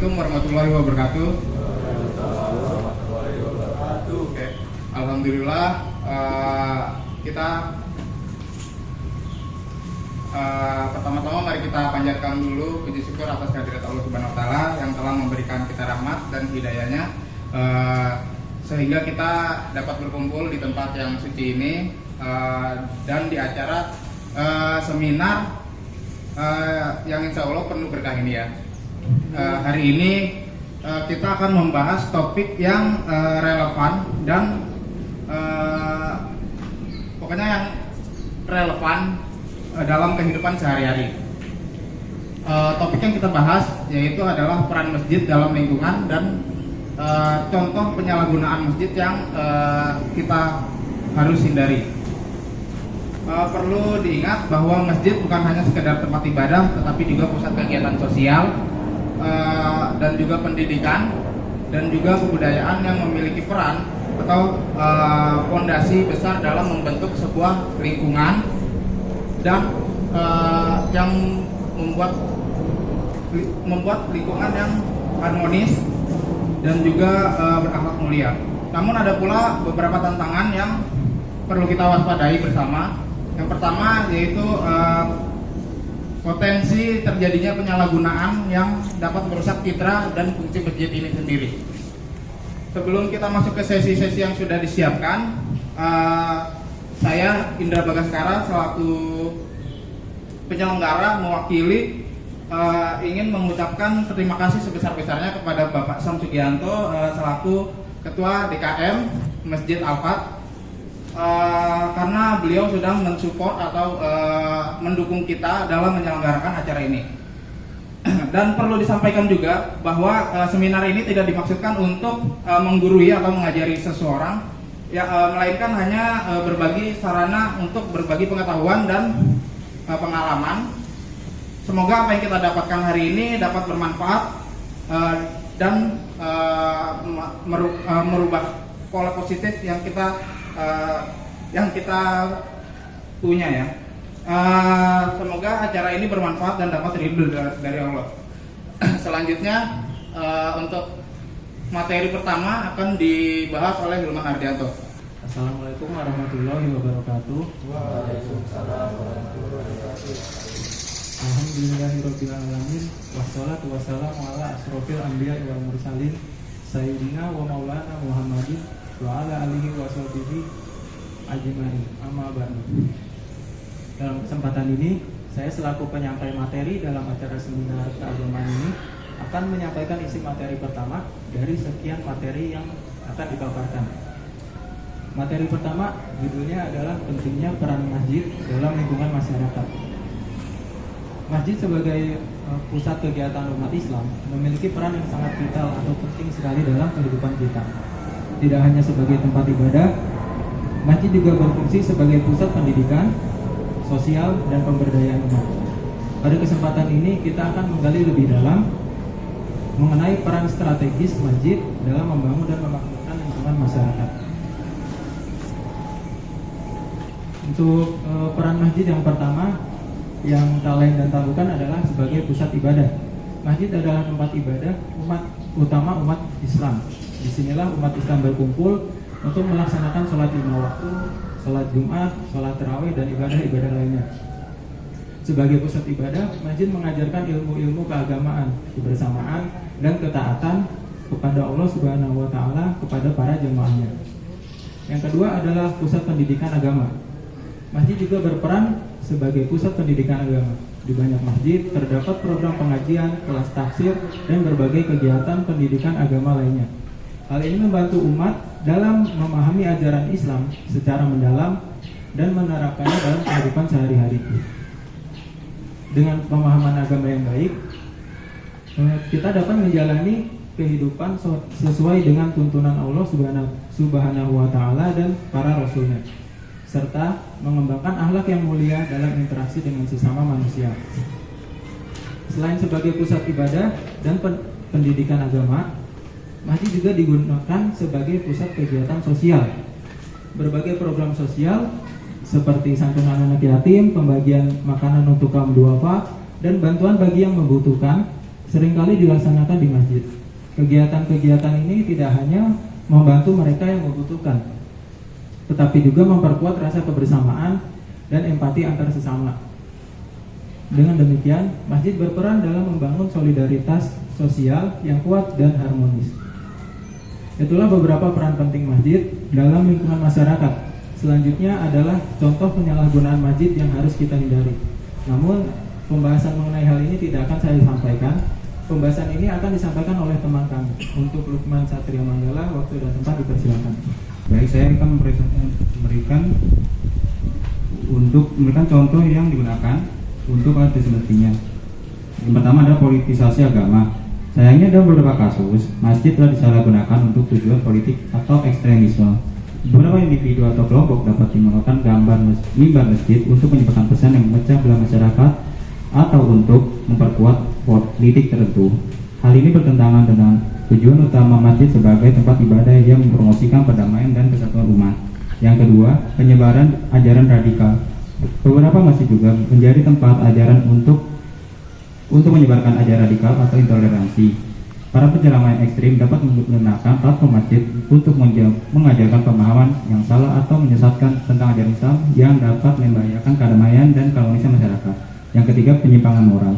Assalamualaikum warahmatullahi wabarakatuh. Oke. Alhamdulillah kita pertama-tama mari kita panjatkan dulu puji syukur atas kehadirat Allah Subhanahu wa taala yang telah memberikan kita rahmat dan hidayahnya sehingga kita dapat berkumpul di tempat yang suci ini dan di acara seminar yang insya Allah penuh berkah ini ya. Hari ini kita akan membahas topik yang relevan dan pokoknya yang relevan dalam kehidupan sehari-hari. Topik yang kita bahas yaitu adalah peran masjid dalam lingkungan dan contoh penyalahgunaan masjid yang kita harus hindari. Perlu diingat bahwa masjid bukan hanya sekedar tempat ibadah, tetapi juga pusat kegiatan sosial dan juga pendidikan dan juga kebudayaan yang memiliki peran atau fondasi besar dalam membentuk sebuah lingkungan dan yang membuat lingkungan yang harmonis dan juga berakhlak mulia. Namun ada pula beberapa tantangan yang perlu kita waspadai bersama. Yang pertama yaitu potensi terjadinya penyalahgunaan yang dapat merusak citra dan fungsi masjid ini sendiri. Sebelum kita masuk ke sesi-sesi yang sudah disiapkan, saya Indra Bagaskara selaku penyelenggara mewakili ingin mengucapkan terima kasih sebesar-besarnya kepada Bapak Sam Sugianto selaku Ketua DKM Masjid Al-Fat karena beliau sudah mensupport atau mendukung kita dalam menyelenggarakan acara ini. Dan perlu disampaikan juga bahwa seminar ini tidak dimaksudkan untuk menggurui atau mengajari seseorang, ya, melainkan hanya berbagi sarana untuk berbagi pengetahuan dan pengalaman. Semoga apa yang kita dapatkan hari ini dapat bermanfaat dan merubah pola positif yang kita punya ya. Semoga acara ini bermanfaat dan dapat ridho dari Allah. Selanjutnya untuk materi pertama akan dibahas oleh Hilman Ardianto. Assalamualaikum warahmatullahi wabarakatuh. Waalaikumsalam warahmatullahi wabarakatuh. Alhamdulillahirabbil alamin wassalatu wassalamu ala asrofil anbiya wal mursalin sayyidina wa maulana Muhammadin wa ala alihi wa sahbihi ajmain. Amma ba'du. Dalam kesempatan ini saya selaku penyampai materi dalam acara seminar keagamaan ini akan menyampaikan isi materi pertama dari sekian materi yang akan dipaparkan. Materi pertama judulnya adalah pentingnya peran masjid dalam lingkungan masyarakat. Masjid sebagai pusat kegiatan umat Islam memiliki peran yang sangat vital atau penting sekali dalam kehidupan kita. Tidak hanya sebagai tempat ibadah, masjid juga berfungsi sebagai pusat pendidikan, sosial, dan pemberdayaan umat. Pada kesempatan ini kita akan menggali lebih dalam mengenai peran strategis masjid dalam membangun dan memakmurkan lingkungan masyarakat. Untuk peran masjid yang pertama yang tak lain dan tak bukan adalah sebagai pusat ibadah. Masjid adalah tempat ibadah utama umat Islam. Disinilah umat Islam berkumpul untuk melaksanakan sholat 5 waktu, sholat Jumat, sholat tarawih, dan ibadah-ibadah lainnya. Sebagai pusat ibadah, masjid mengajarkan ilmu-ilmu keagamaan, kebersamaan, dan ketaatan kepada Allah Subhanahu wa Ta'ala kepada para jemaahnya. Yang kedua adalah pusat pendidikan agama. Masjid juga berperan sebagai pusat pendidikan agama. Di banyak masjid terdapat program pengajian, kelas tafsir, dan berbagai kegiatan pendidikan agama lainnya. Hal ini membantu umat dalam memahami ajaran Islam secara mendalam dan menerapkannya dalam kehidupan sehari-hari. Dengan pemahaman agama yang baik, kita dapat menjalani kehidupan sesuai dengan tuntunan Allah Subhanahu wa Ta'ala dan para Rasulnya, serta mengembangkan akhlak yang mulia dalam interaksi dengan sesama manusia. Selain sebagai pusat ibadah dan pendidikan agama, masjid juga digunakan sebagai pusat kegiatan sosial. Berbagai program sosial seperti santunan anak yatim, pembagian makanan untuk kaum duafa, dan bantuan bagi yang membutuhkan seringkali dilaksanakan di masjid. Kegiatan-kegiatan ini tidak hanya membantu mereka yang membutuhkan, tetapi juga memperkuat rasa kebersamaan dan empati antar sesama. Dengan demikian, masjid berperan dalam membangun solidaritas sosial yang kuat dan harmonis. Itulah beberapa peran penting masjid dalam lingkungan masyarakat. Selanjutnya adalah contoh penyalahgunaan masjid yang harus kita hindari. Namun, pembahasan mengenai hal ini tidak akan saya sampaikan. Pembahasan ini akan disampaikan oleh teman kami. Untuk Lukman Satria Manggala, waktu dan tempat dipersilakan. Baik, saya akan memberikan contoh yang digunakan untuk hal semestinya. Yang pertama adalah politisasi agama. Sayangnya dalam beberapa kasus, masjid telah disalahgunakan untuk tujuan politik atau ekstremisme. Beberapa individu atau kelompok dapat menggunakan gambar mimbar masjid untuk menyebarkan pesan yang memecah belah masyarakat atau untuk memperkuat politik tertentu. Hal ini bertentangan dengan tujuan utama masjid sebagai tempat ibadah yang mempromosikan perdamaian dan kesatuan umat. Yang kedua, penyebaran ajaran radikal. Beberapa masjid juga menjadi tempat ajaran untuk menyebarkan ajaran radikal atau intoleransi. Para penceramah yang ekstrim dapat menggunakan platform masjid untuk mengajarkan pemahaman yang salah atau menyesatkan tentang ajaran Islam yang dapat membahayakan kedamaian dan keharmonisan masyarakat. Yang ketiga, penyimpangan moral.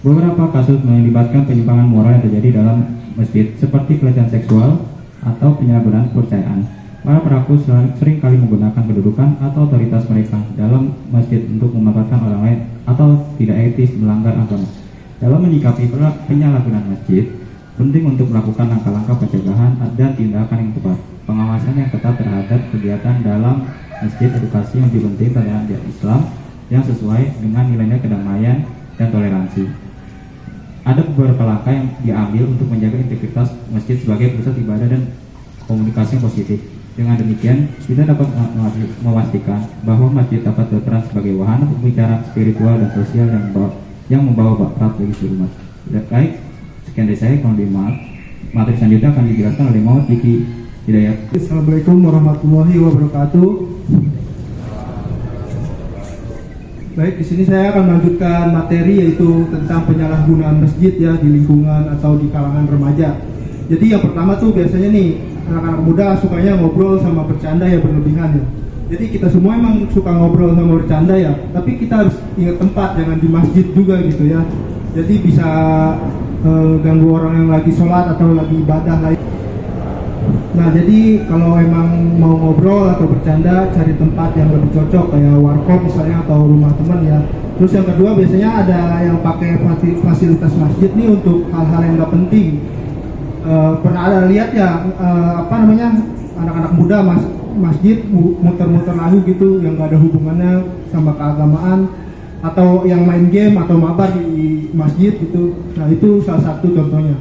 Beberapa kasus melibatkan penyimpangan moral yang terjadi dalam masjid, seperti pelecehan seksual atau penyalahgunaan kepercayaan. Para pelaku sering kali menggunakan kedudukan atau otoritas mereka dalam masjid untuk memanfaatkan orang lain atau tidak etis melanggar agama. Dalam menyikapi penyalahgunaan masjid, penting untuk melakukan langkah-langkah pencegahan dan tindakan yang tepat. Pengawasan yang ketat terhadap kegiatan dalam masjid, edukasi yang lebih penting tentang Islam yang sesuai dengan nilai kedamaian dan toleransi. Ada beberapa langkah yang diambil untuk menjaga integritas masjid sebagai pusat ibadah dan komunikasi yang positif. Dengan demikian, kita dapat memastikan bahwa masjid dapat berperan sebagai wahana pembicaraan spiritual dan sosial yang membawa bakat bagi seluruh umat. Baik, sekian dari saya. Kalau dimaaf, materi selanjutnya akan dijelaskan oleh Maud Diki Hidayat. Assalamualaikum warahmatullahi wabarakatuh. Baik, di sini saya akan melanjutkan materi yaitu tentang penyalahgunaan masjid ya di lingkungan atau di kalangan remaja. Jadi yang pertama tuh biasanya nih anak-anak muda sukanya ngobrol sama bercanda ya berlebihan ya. Jadi kita semua emang suka ngobrol sama bercanda ya, tapi kita harus ingat tempat, jangan di masjid juga gitu ya. Jadi bisa ganggu orang yang lagi sholat atau lagi ibadah lain. Nah, jadi kalau emang mau ngobrol atau bercanda, cari tempat yang lebih cocok kayak warkop misalnya atau rumah teman ya. Terus yang kedua biasanya ada yang pakai fasilitas masjid nih untuk hal-hal yang nggak penting. Pernah ada lihat ya anak-anak muda masjid muter-muter lagu gitu yang nggak ada hubungannya sama keagamaan, atau yang main game atau mabar di masjid gitu. Nah, itu salah satu contohnya.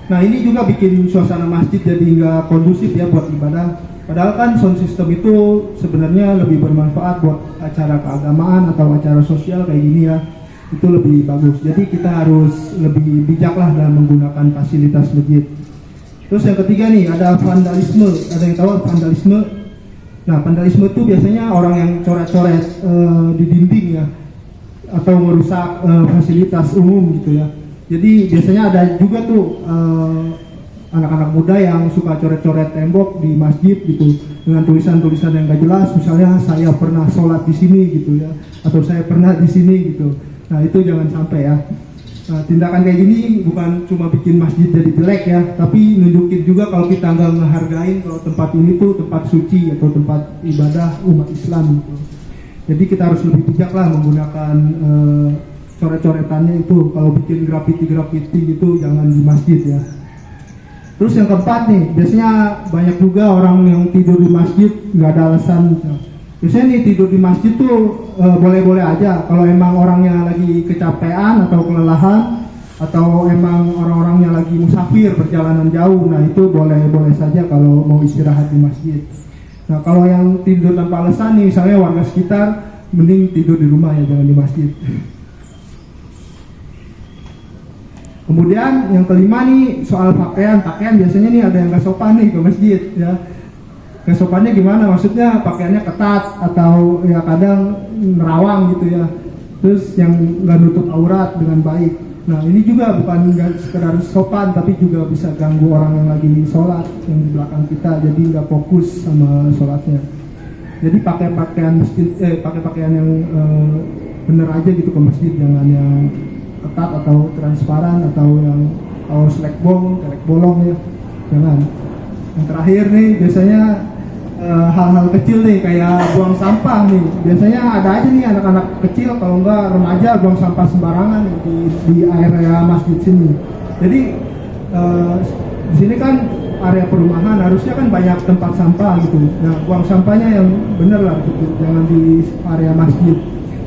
Nah, ini juga bikin suasana masjid jadi nggak kondusif ya buat ibadah. Padahal kan sound system itu sebenarnya lebih bermanfaat buat acara keagamaan atau acara sosial kayak gini ya. Itu lebih bagus. Jadi kita harus lebih bijaklah dalam menggunakan fasilitas masjid. Terus yang ketiga nih, ada vandalisme. Ada yang tahu vandalisme? Nah, vandalisme itu biasanya orang yang coret-coret di dinding ya, atau merusak fasilitas umum gitu ya. Jadi biasanya ada juga tuh anak-anak muda yang suka coret-coret tembok di masjid gitu dengan tulisan-tulisan yang gak jelas, misalnya saya pernah sholat di sini gitu ya, atau saya pernah di sini gitu. Nah, itu jangan sampai ya. Nah, tindakan kayak gini bukan cuma bikin masjid jadi jelek ya, tapi nunjukin juga kalau kita nggak ngehargain kalau tempat ini tuh tempat suci atau tempat ibadah umat Islam gitu. Jadi kita harus lebih bijak lah menggunakan coret-coretannya itu. Kalau bikin grafiti gitu jangan di masjid ya. Terus yang keempat nih, biasanya banyak juga orang yang tidur di masjid nggak ada alasan. Biasanya nih tidur di masjid tuh boleh-boleh aja. Kalau emang orangnya lagi kecapean atau kelelahan, atau emang orang-orangnya lagi musafir perjalanan jauh, nah itu boleh-boleh saja kalau mau istirahat di masjid. Nah, kalau yang tidur tanpa alasan nih, misalnya warga sekitar, mending tidur di rumah ya, jangan di masjid. Kemudian yang kelima nih soal pakaian biasanya nih ada yang gak sopan nih ke masjid ya. Kesopannya gimana? Maksudnya pakaiannya ketat atau ya kadang nerawang gitu ya. Terus yang nggak nutup aurat dengan baik. Nah ini juga bukan sekedar sopan, tapi juga bisa ganggu orang yang lagi sholat yang di belakang kita, jadi nggak fokus sama sholatnya. Jadi pakai pakaian yang bener aja gitu ke masjid, jangan yang ketat atau transparan atau yang selek bolong ya, jangan. Yang terakhir nih biasanya hal-hal kecil nih kayak buang sampah nih, biasanya ada aja nih anak-anak kecil kalau enggak remaja buang sampah sembarangan di area masjid sini. Jadi di sini kan area perumahan, harusnya kan banyak tempat sampah gitu. Nah buang sampahnya yang bener lah gitu, jangan di area masjid.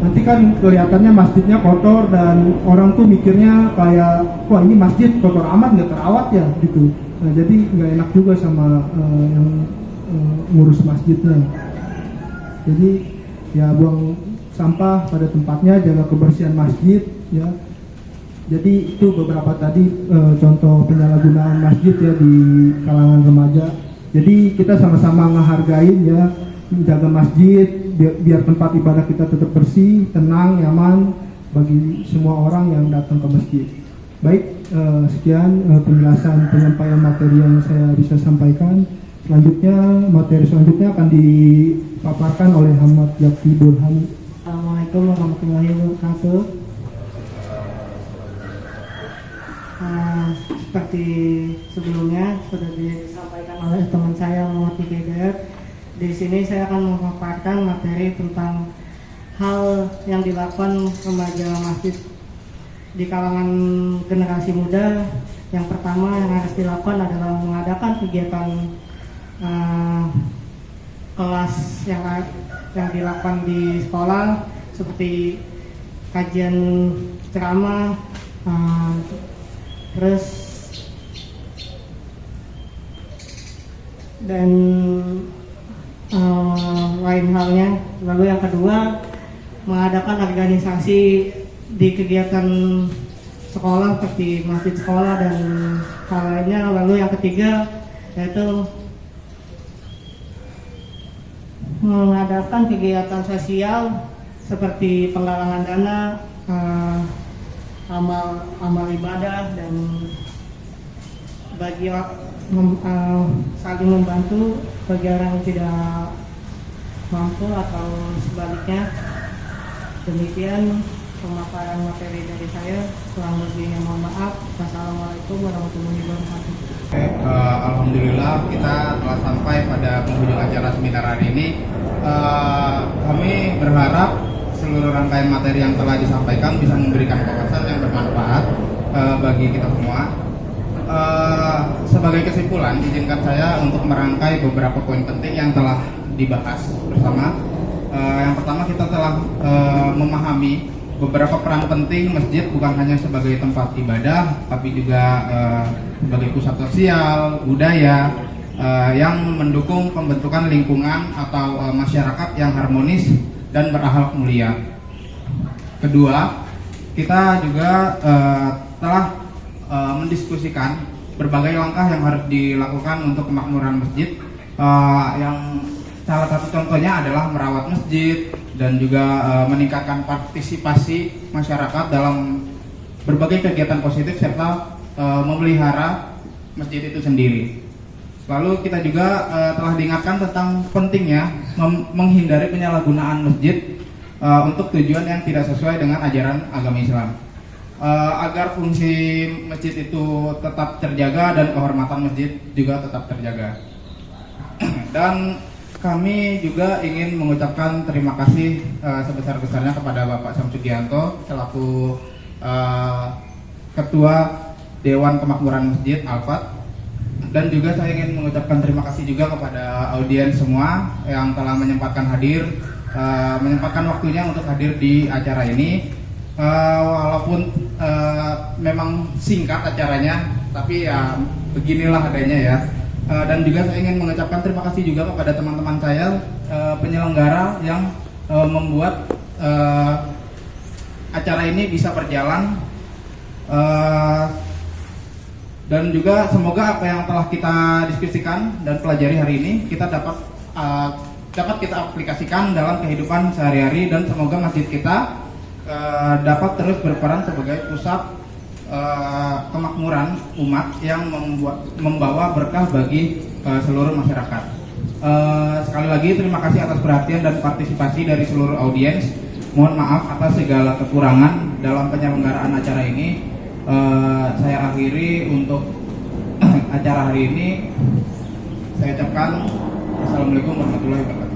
Nanti kan kelihatannya masjidnya kotor dan orang tuh mikirnya kayak, wah ini masjid kotor amat, nggak terawat ya gitu. Nah jadi nggak enak juga sama yang ngurus masjidnya. Jadi ya buang sampah pada tempatnya, jaga kebersihan masjid ya. Jadi itu beberapa tadi contoh penyalahgunaan masjid ya di kalangan remaja. Jadi kita sama-sama ngehargain ya, menjaga masjid biar tempat ibadah kita tetap bersih, tenang, nyaman bagi semua orang yang datang ke masjid. Baik, sekian penjelasan penyampaian materi yang saya bisa sampaikan. Selanjutnya, materi selanjutnya akan dipaparkan oleh Ahmad Yakti Burhan. Assalamualaikum warahmatullahi wabarakatuh. Seperti sebelumnya sudah disampaikan oleh teman saya Muhammad Hidayat, di sini saya akan memaparkan materi tentang hal yang dilakukan remaja masjid di kalangan generasi muda. Yang pertama yang harus dilakukan adalah mengadakan kegiatan kelas yang dilakukan di sekolah seperti kajian ceramah, terus dan lain halnya. Lalu yang kedua, mengadakan organisasi di kegiatan sekolah seperti masjid sekolah dan hal lainnya. Lalu yang ketiga yaitu mengadakan kegiatan sosial seperti penggalangan dana, amal ibadah, dan bagi saling membantu bagi orang yang tidak mampu atau sebaliknya. Demikian pemaparan materi dari saya. Kurang lebihnya mohon maaf. Wassalamualaikum warahmatullahi wabarakatuh. Alhamdulillah kita telah sampai pada penghujung acara seminar hari ini. Kami berharap seluruh rangkaian materi yang telah disampaikan bisa memberikan wawasan yang bermanfaat bagi kita semua. Sebagai kesimpulan, izinkan saya untuk merangkai beberapa poin penting yang telah dibahas bersama. Yang pertama, kita telah memahami beberapa peran penting masjid bukan hanya sebagai tempat ibadah, tapi juga sebagai pusat sosial, budaya, yang mendukung pembentukan lingkungan atau masyarakat yang harmonis dan berakhlak mulia. Kedua, kita juga telah mendiskusikan berbagai langkah yang harus dilakukan untuk kemakmuran masjid, yang salah satu contohnya adalah merawat masjid dan juga meningkatkan partisipasi masyarakat dalam berbagai kegiatan positif serta memelihara masjid itu sendiri. Lalu kita juga telah diingatkan tentang pentingnya menghindari penyalahgunaan masjid untuk tujuan yang tidak sesuai dengan ajaran agama Islam, agar fungsi masjid itu tetap terjaga dan kehormatan masjid juga tetap terjaga. Dan kami juga ingin mengucapkan terima kasih sebesar-besarnya kepada Bapak Sam Sugianto selaku Ketua Dewan Kemakmuran Masjid Al-Fat. Dan juga saya ingin mengucapkan terima kasih juga kepada audiens semua yang telah menyempatkan waktunya untuk hadir di acara ini. Walaupun memang singkat acaranya, tapi ya beginilah adanya ya. Dan juga saya ingin mengucapkan terima kasih juga kepada teman-teman saya penyelenggara yang membuat acara ini bisa berjalan. Dan juga semoga apa yang telah kita diskusikan dan pelajari hari ini kita dapat kita aplikasikan dalam kehidupan sehari-hari, dan semoga masjid kita dapat terus berperan sebagai pusat kemakmuran umat yang membawa berkah bagi seluruh masyarakat. Sekali lagi terima kasih atas perhatian dan partisipasi dari seluruh audiens. Mohon maaf atas segala kekurangan dalam penyelenggaraan acara ini. Saya akhiri untuk acara hari ini. Saya ucapkan Assalamualaikum warahmatullahi wabarakatuh.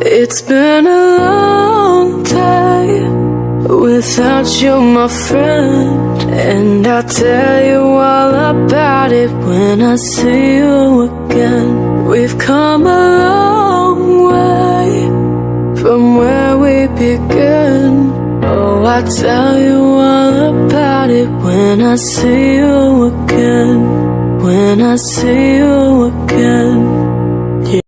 It's been a long day without you, my friend, and I'll tell you all about it when I see you again. We've come a long way from where we began. Oh, I'll tell you all about it when I see you again. When I see you again.